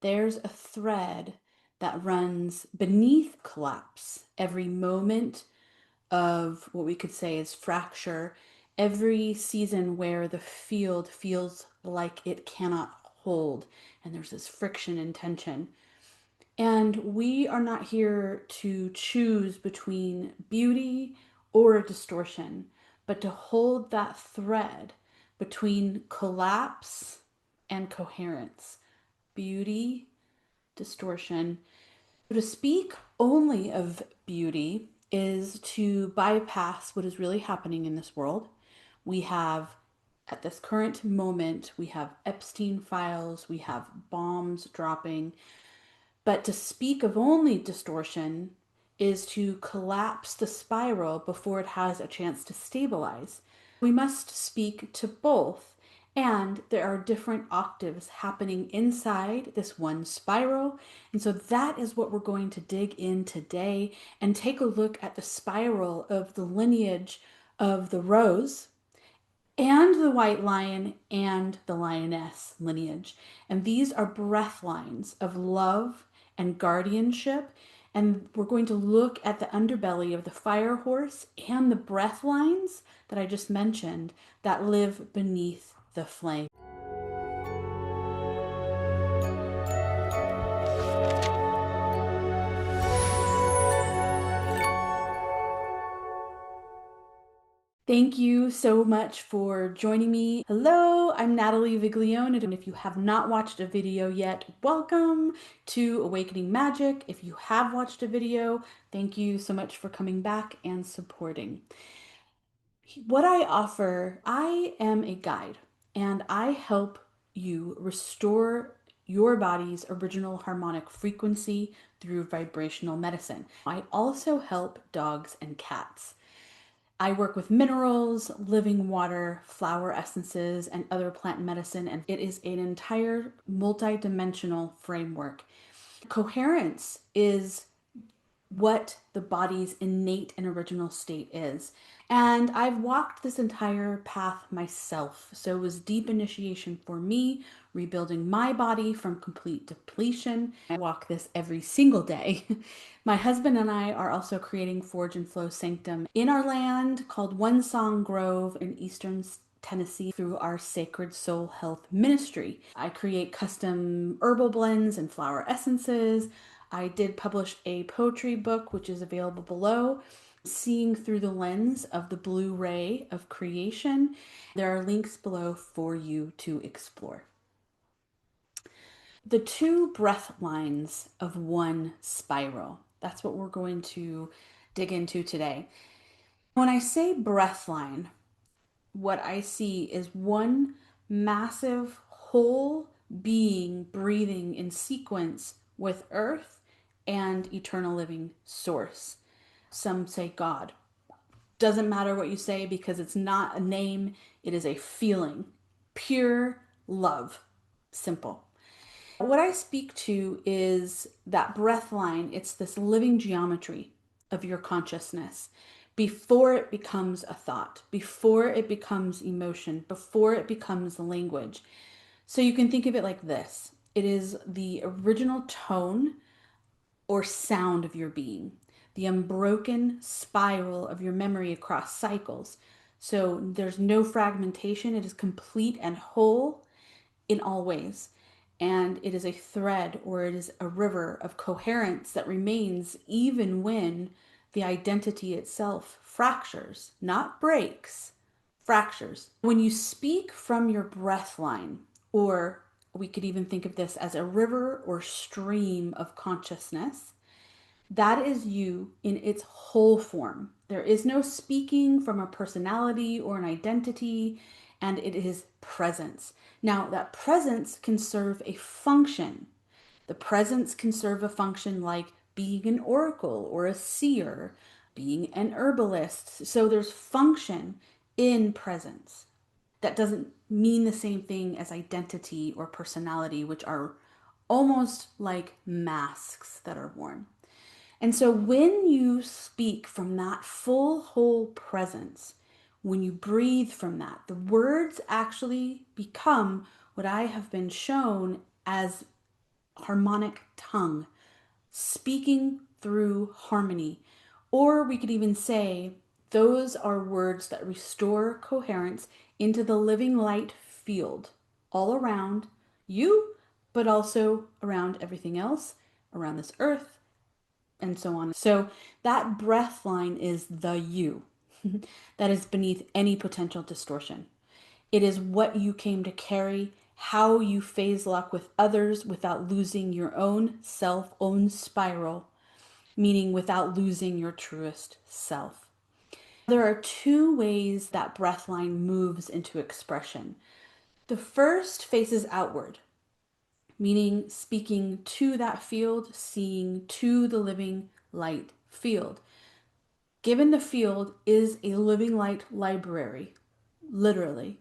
There's a thread that runs beneath collapse. Every moment of what we could say is fracture, every season where the field feels like it cannot hold, and there's this friction and tension. And we are not here to choose between beauty or distortion, but to hold that thread between collapse and coherence, beauty, distortion. To speak only of beauty is to bypass what is really happening in this world. We have, at this current moment, we have Epstein files, we have bombs dropping, but to speak of only distortion is to collapse the spiral before it has a chance to stabilize. We must speak to both, and there are different octaves happening inside this one spiral. And so that is what we're going to dig in today and take a look at the spiral of the lineage of the rose and the white lion and the lioness lineage. And these are breathlines of love and guardianship. And we're going to look at the underbelly of the fire horse and the breathlines that I just mentioned that live beneath the flame. Thank you so much for joining me. Hello, I'm Natalie Viglione, and if you have not watched a video yet, welcome to Awakening Magic. If you have watched a video, thank you so much for coming back and supporting. What I offer, I am a guide, and I help you restore your body's original harmonic frequency through vibrational medicine. I also help dogs and cats. I work with minerals, living water, flower essences, and other plant medicine, and it is an entire multi-dimensional framework. Coherence is what the body's innate and original state is. And I've walked this entire path myself. So it was deep initiation for me, rebuilding my body from complete depletion. I walk this every single day. My husband and I are also creating Forge and Flow Sanctum in our land called One Song Grove in Eastern Tennessee through our Sacred Soul Health Ministry. I create custom herbal blends and flower essences. I did publish a poetry book, which is available below, Seeing Through the Lens of the Blue Ray of Creation. There are links below for you to explore. The two breath lines of one spiral. That's what we're going to dig into today. When I say breath line, what I see is one massive whole being breathing in sequence with earth and eternal living source. Some say God. Doesn't matter what you say because it's not a name, it is a feeling. Pure love. Simple. What I speak to is that breath line. It's this living geometry of your consciousness before it becomes a thought, before it becomes emotion, before it becomes language. So you can think of it like this. It is the original tone or sound of your being, the unbroken spiral of your memory across cycles. So there's no fragmentation. It is complete and whole in all ways. And it is a thread or it is a river of coherence that remains even when the identity itself fractures, not breaks, fractures. When you speak from your breath line, or we could even think of this as a river or stream of consciousness, that is you in its whole form. There is no speaking from a personality or an identity, and it is presence. Now, that presence can serve a function. The presence can serve a function like being an oracle or a seer, being an herbalist. So there's function in presence. That doesn't mean the same thing as identity or personality, which are almost like masks that are worn. And so when you speak from that full, whole presence, when you breathe from that, the words actually become what I have been shown as harmonic tongue, speaking through harmony. Or we could even say those are words that restore coherence into the living light field all around you, but also around everything else, around this earth, and so on. So that breath line is the you that is beneath any potential distortion. It is what you came to carry, how you phase lock with others without losing your own self, own spiral, meaning without losing your truest self. There are two ways that breath line moves into expression. The first faces outward, meaning speaking to that field, seeing to the living light field. Given the field is a living light library, literally.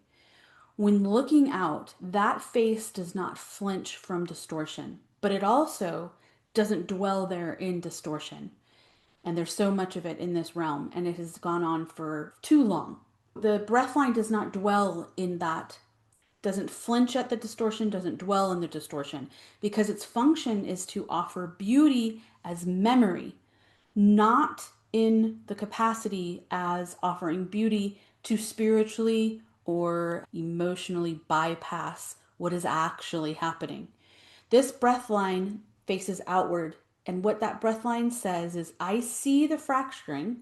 When looking out, that face does not flinch from distortion, but it also doesn't dwell there in distortion. And there's so much of it in this realm, and it has gone on for too long. The breathline does not dwell in that, doesn't flinch at the distortion, doesn't dwell in the distortion, because its function is to offer beauty as memory, not in the capacity as offering beauty to spiritually or emotionally bypass what is actually happening. This breath line faces outward, and what that breath line says is I see the fracturing,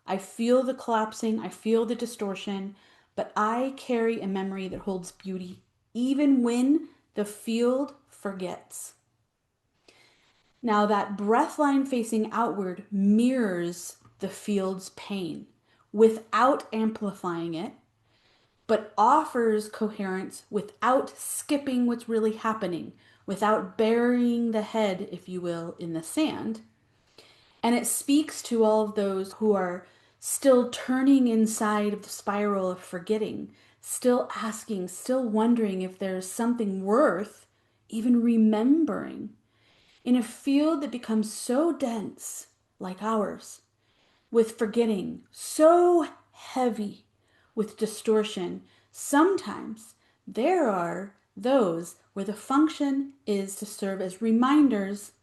I feel the collapsing, I feel the distortion, but I carry a memory that holds beauty even when the field forgets. Now, that breath line facing outward mirrors the field's pain without amplifying it, but offers coherence without skipping what's really happening, without burying the head, if you will, in the sand. And it speaks to all of those who are still turning inside of the spiral of forgetting, still asking, still wondering if there's something worth even remembering. In a field that becomes so dense, like ours, with forgetting, so heavy with distortion, sometimes there are those where the function is to serve as reminders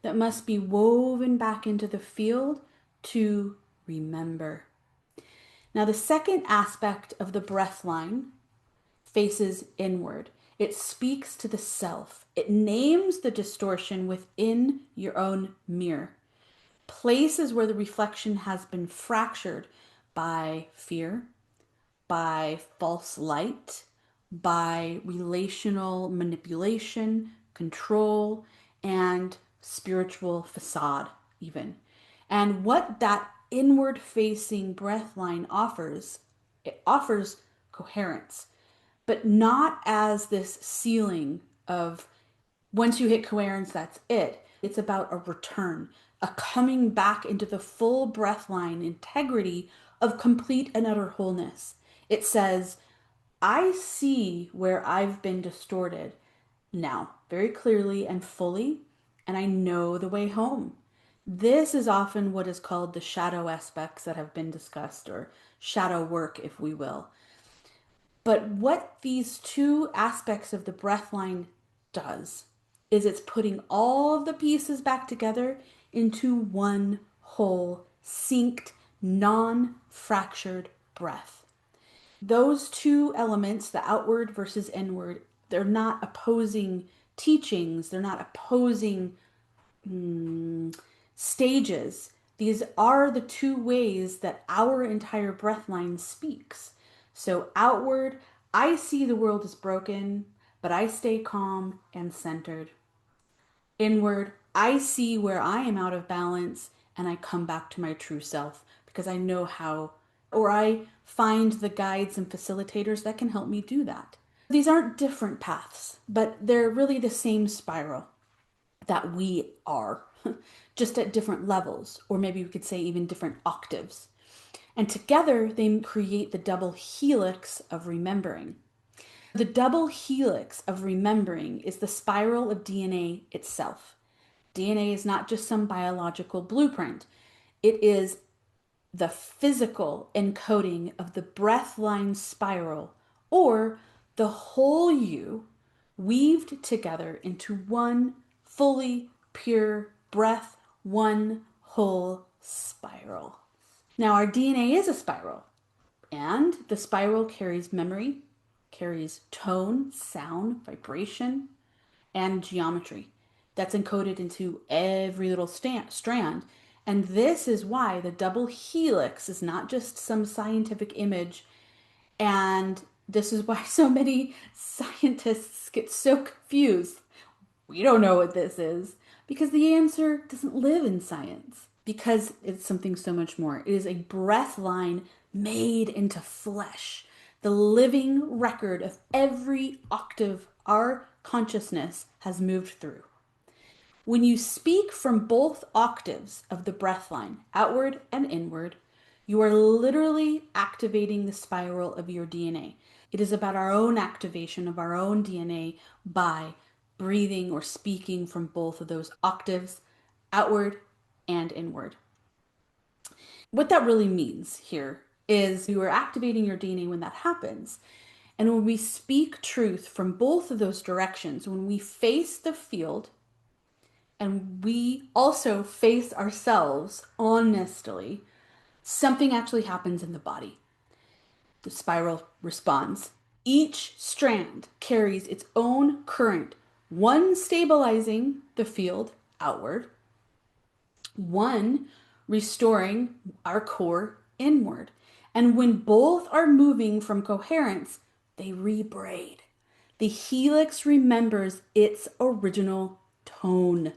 that must be woven back into the field to remember. Now, the second aspect of the breath line faces inward. It speaks to the self. It names the distortion within your own mirror. Places where the reflection has been fractured by fear, by false light, by relational manipulation, control, and spiritual facade, even. And what that inward facing breath line offers, it offers coherence, but not as this ceiling of once you hit coherence, that's it. It's about a return, a coming back into the full breath line integrity of complete and utter wholeness. It says, I see where I've been distorted now, very clearly and fully, and I know the way home. This is often what is called the shadow aspects that have been discussed, or shadow work, if we will. But what these two aspects of the breath line does is it's putting all of the pieces back together into one whole, synced, non fractured breath. Those two elements, the outward versus inward, they're not opposing teachings, they're not opposing stages. These are the two ways that our entire breath line speaks. So, outward, I see the world is broken, but I stay calm and centered. Inward, I see where I am out of balance and I come back to my true self because I know how, or I find the guides and facilitators that can help me do that. These aren't different paths, but they're really the same spiral that we are, just at different levels, or maybe we could say even different octaves. And together they create the double helix of remembering. The double helix of remembering is the spiral of DNA itself. DNA is not just some biological blueprint, it is the physical encoding of the breath line spiral, or the whole you weaved together into one fully pure breath, one whole spiral. Now, our DNA is a spiral, and the spiral carries memory, carries tone, sound, vibration, and geometry that's encoded into every little strand. And this is why the double helix is not just some scientific image. And this is why so many scientists get so confused. We don't know what this is because the answer doesn't live in science, because it's something so much more. It is a breath line made into flesh, the living record of every octave our consciousness has moved through. When you speak from both octaves of the breath line, outward and inward, you are literally activating the spiral of your DNA. It is about our own activation of our own DNA by breathing or speaking from both of those octaves, outward and inward. What that really means here is you are activating your DNA when that happens. And when we speak truth from both of those directions, when we face the field and we also face ourselves honestly, something actually happens in the body. The spiral responds. Each strand carries its own current, one stabilizing the field outward, one restoring our core inward. And when both are moving from coherence, they rebraid. The helix remembers its original tone.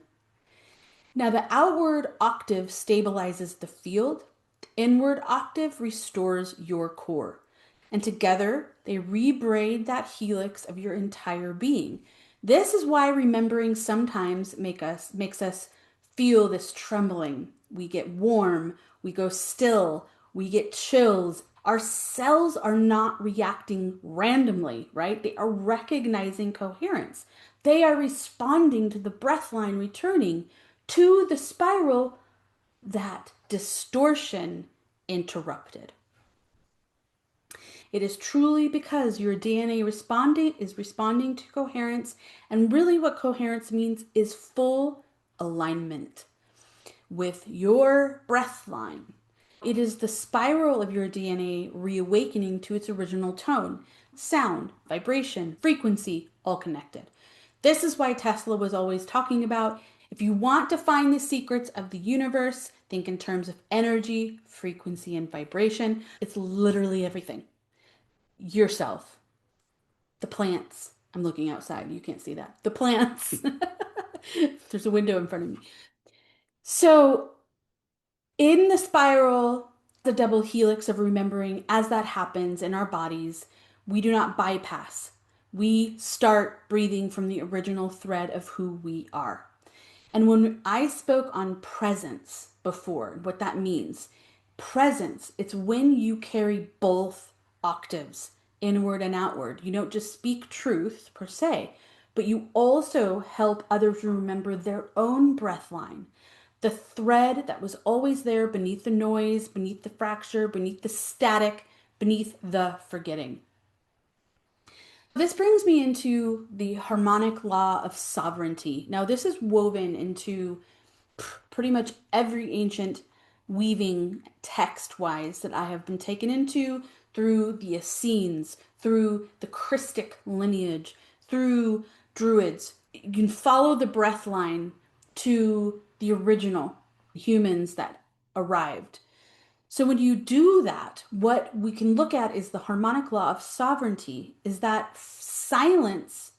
Now, the outward octave stabilizes the field, the inward octave restores your core. And together, they rebraid that helix of your entire being. This is why remembering sometimes makes us feel this trembling. We get warm, we go still, we get chills. Our cells are not reacting randomly, right? They are recognizing coherence. They are responding to the breath line returning to the spiral that distortion interrupted. It is truly because your DNA is responding to coherence, and really what coherence means is full alignment with your breath line. It is the spiral of your DNA reawakening to its original tone, sound, vibration, frequency, all connected. This is why Tesla was always talking about, if you want to find the secrets of the universe, think in terms of energy, frequency, and vibration. It's literally everything. Yourself, the plants. I'm looking outside. You can't see that. The plants. There's a window in front of me. So, in the spiral, the double helix of remembering, as that happens in our bodies, we do not bypass. We start breathing from the original thread of who we are. And when I spoke on presence before, what that means, presence, it's when you carry both octaves, inward and outward. You don't just speak truth per se, but you also help others remember their own breath line. The thread that was always there beneath the noise, beneath the fracture, beneath the static, beneath the forgetting. This brings me into the harmonic law of sovereignty. Now, this is woven into pretty much every ancient weaving text-wise that I have been taken into through the Essenes, through the Christic lineage, through Druids. You can follow the breath line to the original humans that arrived. So when you do that, what we can look at is the harmonic law of sovereignty, is that silence,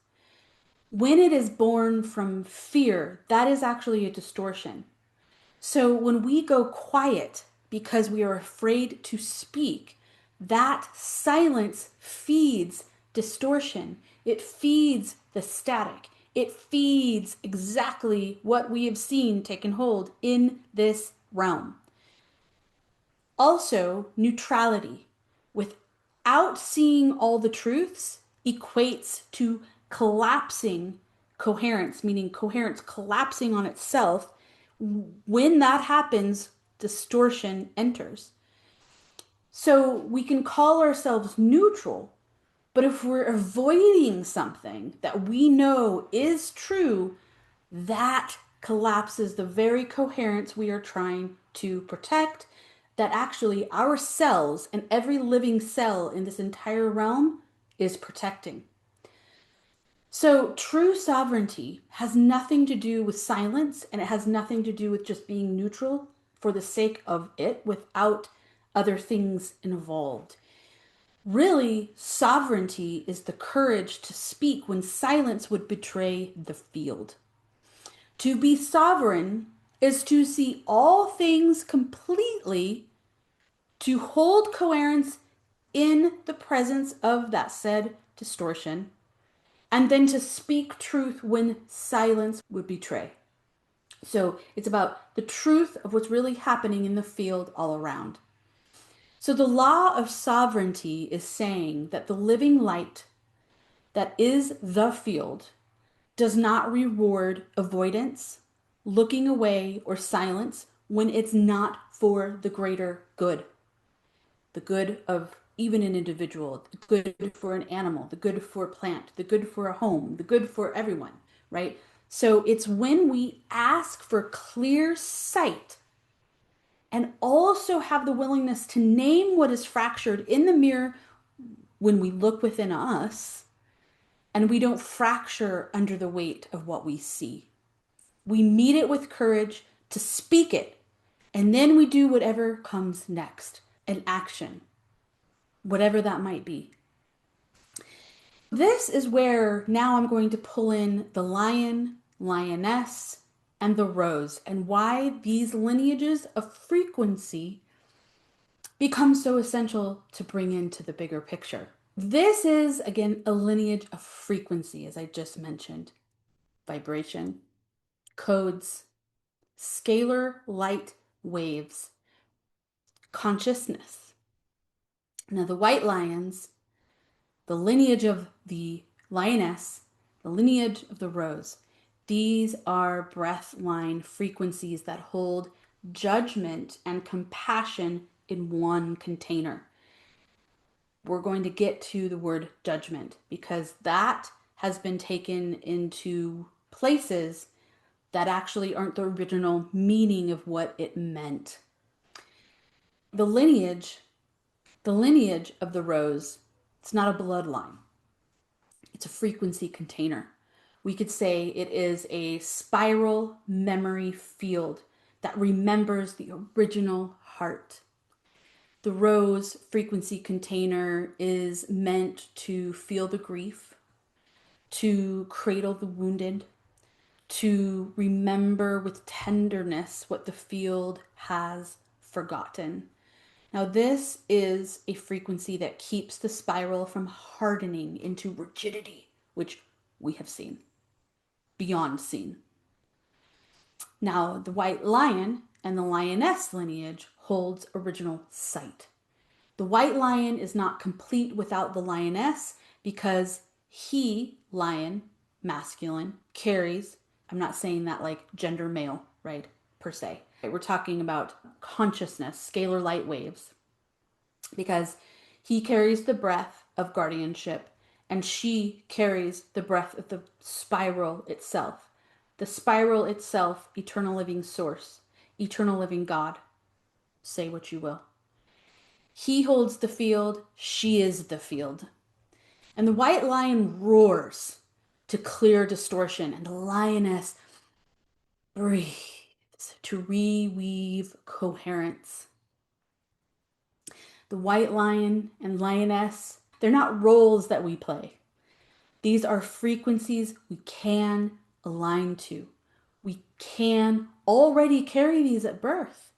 when it is born from fear, that is actually a distortion. So when we go quiet because we are afraid to speak, that silence feeds distortion. It feeds the static. It feeds exactly what we have seen taken hold in this realm. Also, neutrality, without seeing all the truths, equates to collapsing coherence, meaning coherence collapsing on itself. When that happens, distortion enters. So we can call ourselves neutral But if we're avoiding something that we know is true, that collapses the very coherence we are trying to protect, that actually our cells and every living cell in this entire realm is protecting. So, true sovereignty has nothing to do with silence, and it has nothing to do with just being neutral for the sake of it without other things involved. Really, sovereignty is the courage to speak when silence would betray the field. To be sovereign is to see all things completely, to hold coherence in the presence of that said distortion, and then to speak truth when silence would betray. So it's about the truth of what's really happening in the field all around. So the law of sovereignty is saying that the living light that is the field does not reward avoidance, looking away, or silence when it's not for the greater good. The good of even an individual, the good for an animal, the good for a plant, the good for a home, the good for everyone, right? So it's when we ask for clear sight and also have the willingness to name what is fractured in the mirror when we look within us, and we don't fracture under the weight of what we see. We meet it with courage to speak it, and then we do whatever comes next, an action, whatever that might be. This is where now I'm going to pull in the lion, lioness, and the rose, and why these lineages of frequency become so essential to bring into the bigger picture. This is, again, a lineage of frequency, as I just mentioned. Vibration, codes, scalar light waves, consciousness. Now, the white lions, the lineage of the lioness, the lineage of the rose, these are breathline frequencies that hold judgment and compassion in one container. We're going to get to the word judgment because that has been taken into places that actually aren't the original meaning of what it meant. The lineage, the lineage of the rose, it's not a bloodline. It's a frequency container. We could say it is a spiral memory field that remembers the original heart. The rose frequency container is meant to feel the grief, to cradle the wounded, to remember with tenderness what the field has forgotten. Now, this is a frequency that keeps the spiral from hardening into rigidity, which we have seen, beyond seen. Now, the white lion and the lioness lineage holds original sight. The white lion is not complete without the lioness because he, lion, masculine, carries, I'm not saying that like gender male, right, per se. We're talking about consciousness, scalar light waves, because he carries the breath of guardianship and she carries the breath of the spiral itself. The spiral itself, eternal living source, eternal living God. Say what you will. He holds the field, she is the field. And the white lion roars to clear distortion, and the lioness breathes to reweave coherence. The white lion and lioness, they're not roles that we play. These are frequencies we can align to. We can already carry these at birth.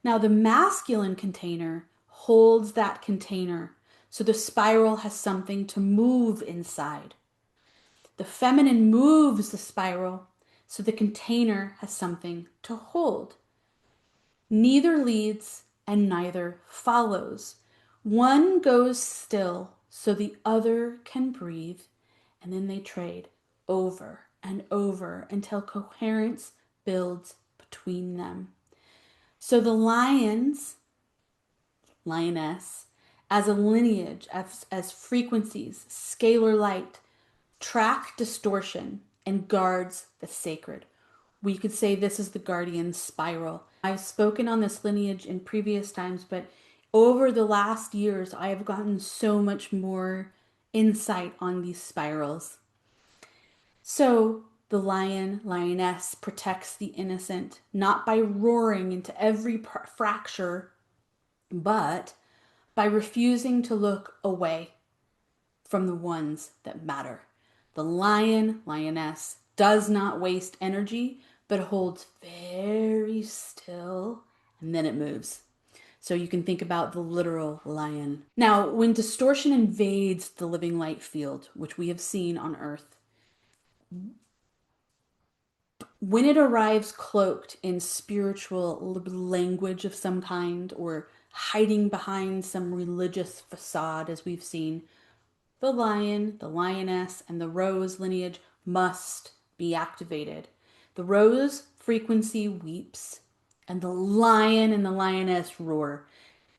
Now, the masculine container holds that container, so the spiral has something to move inside. The feminine moves the spiral, so the container has something to hold. Neither leads and neither follows. One goes still so the other can breathe, and then they trade over and over until coherence builds between them. So the lions, lioness, as a lineage, as frequencies, scalar light, track distortion, and guards the sacred. We could say this is the guardian spiral. I've spoken on this lineage in previous times, but over the last years, I have gotten so much more insight on these spirals. So the lion, lioness protects the innocent, not by roaring into every fracture, but by refusing to look away from the ones that matter. The lion, lioness, does not waste energy, but holds very still, and then it moves. So you can think about the literal lion. Now, when distortion invades the living light field, which we have seen on Earth, when it arrives cloaked in spiritual language of some kind or hiding behind some religious facade, as we've seen, the lion, the lioness, and the rose lineage must be activated. The rose frequency weeps, and the lion and the lioness roar.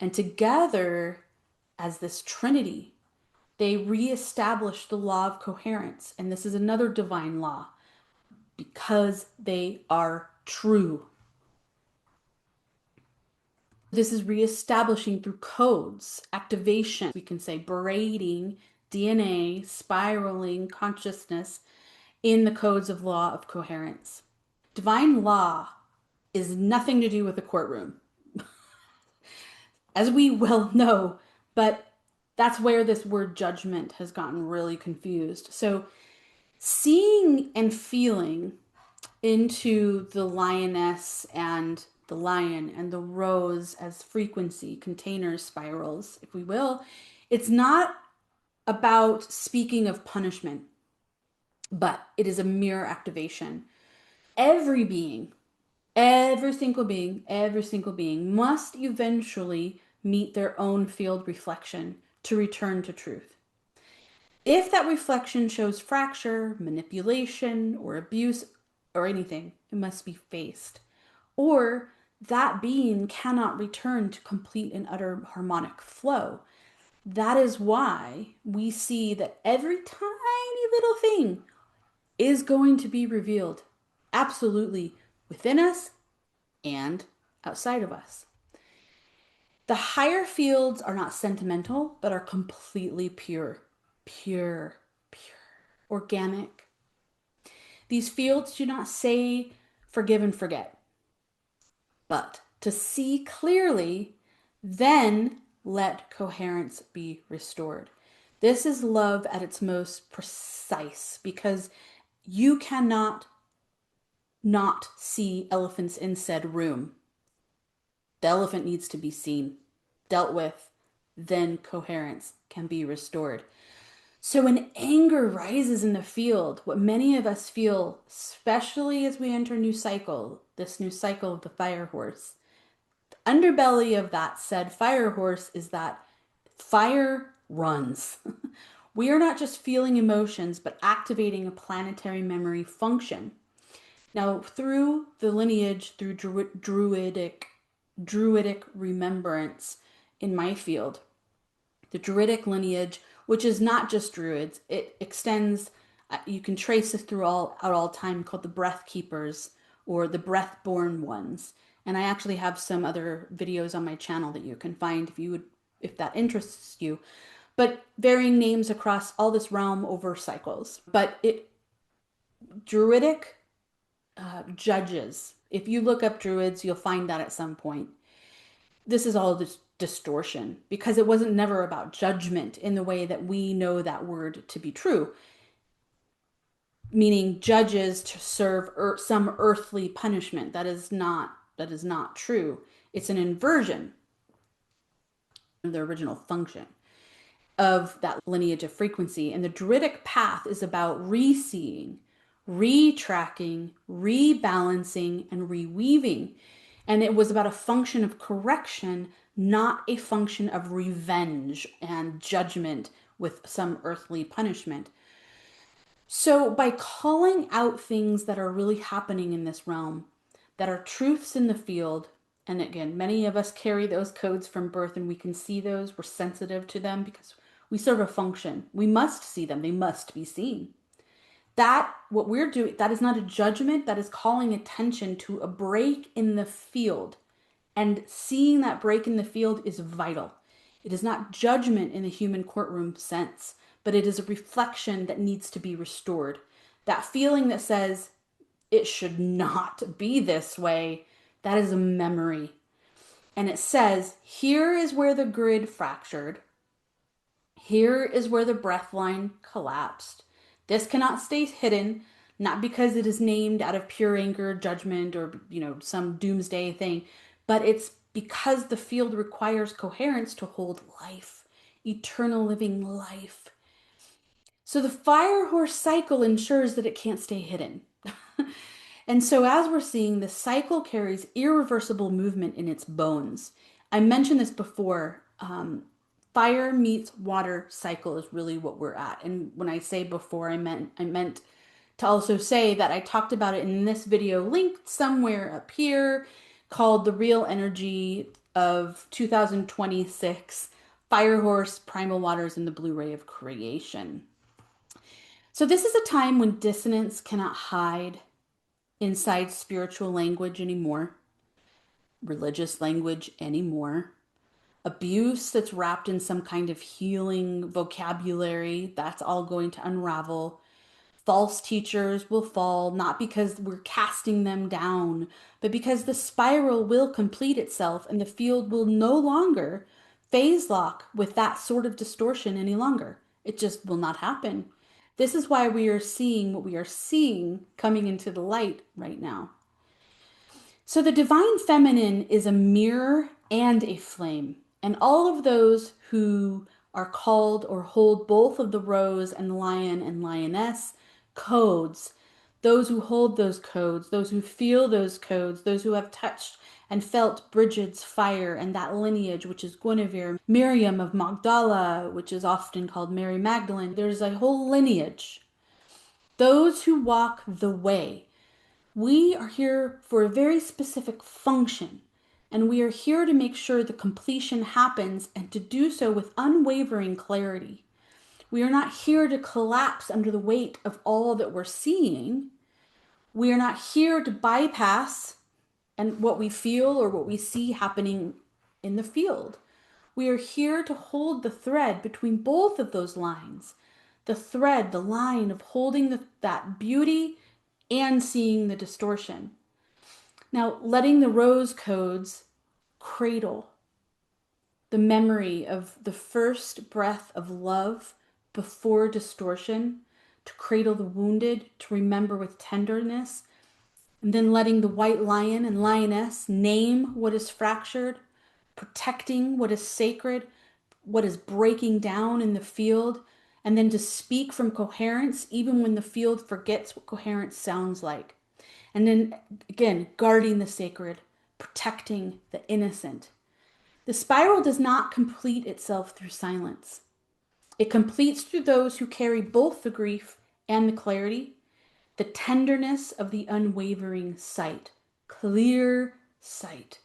And together, as this trinity, they reestablish the law of coherence. And this is another divine law because they are true. This is reestablishing through codes, activation, we can say braiding, DNA, spiraling consciousness in the codes of law of coherence. Divine law is nothing to do with the courtroom, as we well know, but that's where this word judgment has gotten really confused. So seeing and feeling into the lioness and the lion and the rose as frequency containers, spirals, if we will, it's not about speaking of punishment, but it is a mirror activation. Every being, every single being must eventually meet their own field reflection to return to truth. If that reflection shows fracture, manipulation, or abuse, or anything, it must be faced. Or that being cannot return to complete and utter harmonic flow. That is why we see that every tiny little thing is going to be revealed absolutely within us and outside of us. The higher fields are not sentimental, but are completely pure, pure, pure, organic. These fields do not say forgive and forget, but to see clearly, then let coherence be restored. This is love at its most precise because you cannot not see elephants in said room. The elephant needs to be seen, dealt with, then coherence can be restored. So when anger rises in the field, what many of us feel, especially as we enter new cycle, this new cycle of the fire horse, the underbelly of that said fire horse is that fire runs. We are not just feeling emotions, but activating a planetary memory function. Now, through the lineage, through druidic remembrance in my field, the druidic lineage, which is not just druids, it extends, you can trace this through all time, called the breath keepers or the breath born ones. And I actually have some other videos on my channel that you can find if that interests you. But varying names across all this realm over cycles. But druidic judges. If you look up druids, you'll find that at some point. This is all this distortion because it wasn't never about judgment in the way that we know that word to be true, meaning judges to serve some earthly punishment. That is not true. It's an inversion of the original function of that lineage of frequency. And the druidic path is about re-seeing, retracking, rebalancing, and reweaving. And it was about a function of correction, not a function of revenge and judgment with some earthly punishment. So by calling out things that are really happening in this realm, that are truths in the field, And again, many of us carry those codes from birth and we can see those. We're sensitive to them because we serve a function. We must see them, they must be seen. That, what we're doing, that is not a judgment, that is calling attention to a break in the field. And seeing that break in the field is vital. It is not judgment in the human courtroom sense, but it is a reflection that needs to be restored. That feeling that says, it should not be this way, that is a memory. And it says, here is where the grid fractured. Here is where the breath line collapsed. This cannot stay hidden, not because it is named out of pure anger, judgment, or some doomsday thing, but it's because the field requires coherence to hold life, eternal living life. So the fire horse cycle ensures that it can't stay hidden. And so, as we're seeing, the cycle carries irreversible movement in its bones. I mentioned this before. Fire meets water cycle is really what we're at. And when I say before, I meant to also say that I talked about it in this video linked somewhere up here called The Real Energy of 2026 Fire Horse, Primal Waters, and the Blue Ray of Creation. So, this is a time when dissonance cannot hide inside spiritual language anymore, religious language anymore, abuse that's wrapped in some kind of healing vocabulary, that's all going to unravel. False teachers will fall, not because we're casting them down, but because the spiral will complete itself and the field will no longer phase lock with that sort of distortion any longer. It just will not happen. This is why we are seeing what we are seeing coming into the light right now. So the divine feminine is a mirror and a flame. And all of those who are called or hold both of the rose and lion and lioness codes, those who hold those codes, those who feel those codes, those who have touched and felt Brigid's fire and that lineage, which is Guinevere, Miriam of Magdala, which is often called Mary Magdalene. There's a whole lineage. Those who walk the way. We are here for a very specific function, and we are here to make sure the completion happens and to do so with unwavering clarity. We are not here to collapse under the weight of all that we're seeing. We are not here to bypass and what we feel or what we see happening in the field. We are here to hold the thread between both of those lines. The thread, the line of holding that beauty and seeing the distortion. Now, letting the rose codes cradle the memory of the first breath of love before distortion, to cradle the wounded, to remember with tenderness, and then letting the white lion and lioness name what is fractured, protecting what is sacred, what is breaking down in the field, and then to speak from coherence even when the field forgets what coherence sounds like. And then again, guarding the sacred, protecting the innocent. The spiral does not complete itself through silence. It completes through those who carry both the grief and the clarity, the tenderness of the unwavering sight, clear sight.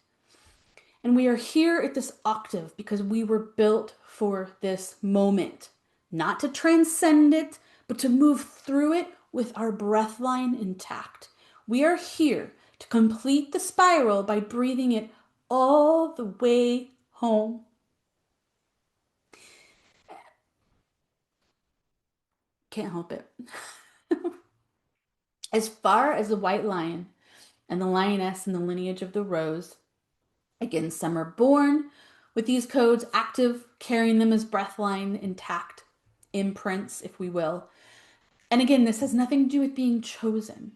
And we are here at this octave because we were built for this moment, not to transcend it, but to move through it with our breath line intact. We are here to complete the spiral by breathing it all the way home. Can't help it. As far as the white lion and the lioness in the lineage of the rose, again, some are born with these codes active, carrying them as breath line intact imprints, if we will. And again, this has nothing to do with being chosen.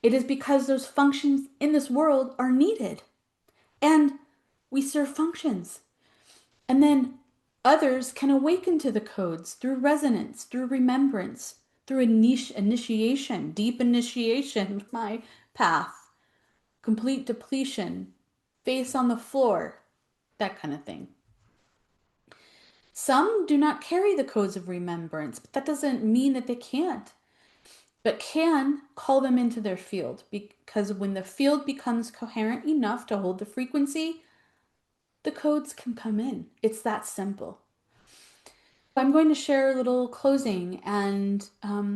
It is because those functions in this world are needed. And we serve functions. And then others can awaken to the codes through resonance, through remembrance, through initiation, deep initiation, my path, complete depletion, face on the floor, that kind of thing. Some do not carry the codes of remembrance, but that doesn't mean that they can't. but can call them into their field, because when the field becomes coherent enough to hold the frequency, the codes can come in. It's that simple. I'm going to share a little closing and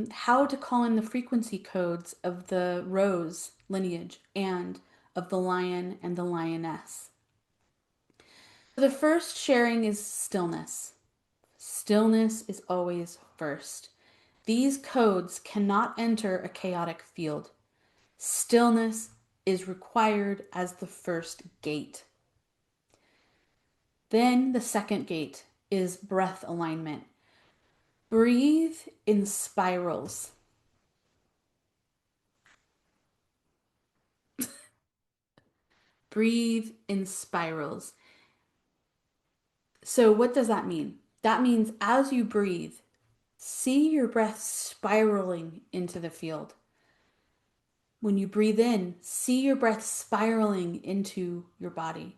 how to call in the frequency codes of the Rose Lineage and of the Lion and the Lioness. The first sharing is stillness. Stillness is always first. These codes cannot enter a chaotic field. Stillness is required as the first gate. Then the second gate is breath alignment. Breathe in spirals. Breathe in spirals. So what does that mean? That means as you breathe, see your breath spiraling into the field. When you breathe in, see your breath spiraling into your body.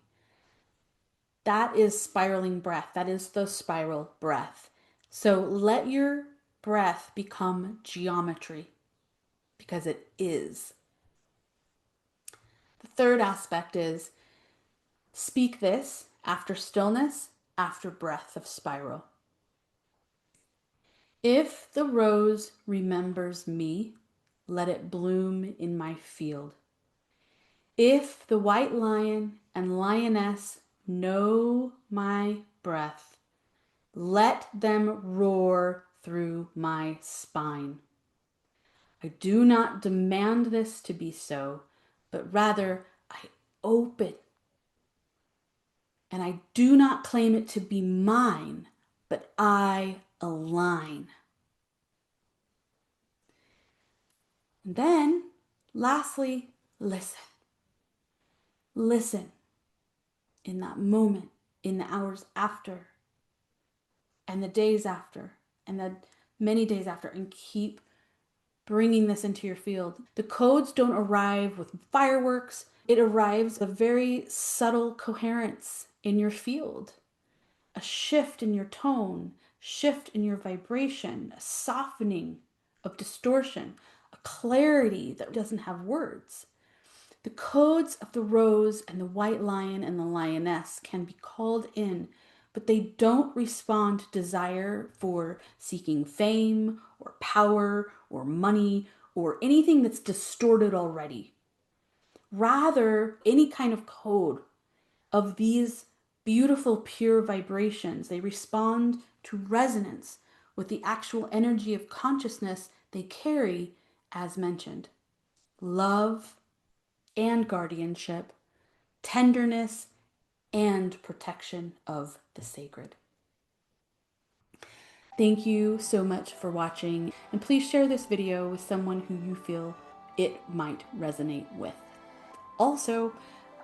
That is spiraling breath. That is the spiral breath. So let your breath become geometry, because it is. The third aspect is speak this after stillness, after breath of spiral. If the rose remembers me, let it bloom in my field. If the white lion and lioness know my breath, let them roar through my spine. I do not demand this to be so, but rather I open. And I do not claim it to be mine, but I align. And then, lastly, listen. Listen in that moment, in the hours after, and the days after, and the many days after, and keep bringing this into your field. The codes don't arrive with fireworks. It arrives with a very subtle coherence in your field, a shift in your tone, shift in your vibration, a softening of distortion, a clarity that doesn't have words. The codes of the rose and the white lion and the lioness can be called in, but they don't respond to desire for seeking fame or power or money or anything that's distorted already. Rather, any kind of code of these beautiful, pure vibrations, they respond to resonance with the actual energy of consciousness they carry, as mentioned. Love and guardianship, tenderness and protection of the sacred. Thank you so much for watching, and please share this video with someone who you feel it might resonate with. Also,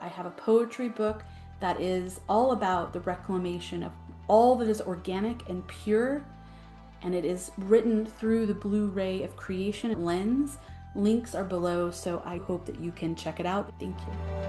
I have a poetry book that is all about the reclamation of all that is organic and pure, and it is written through the blue ray of creation lens. Links are below, so I hope that you can check it out. Thank you.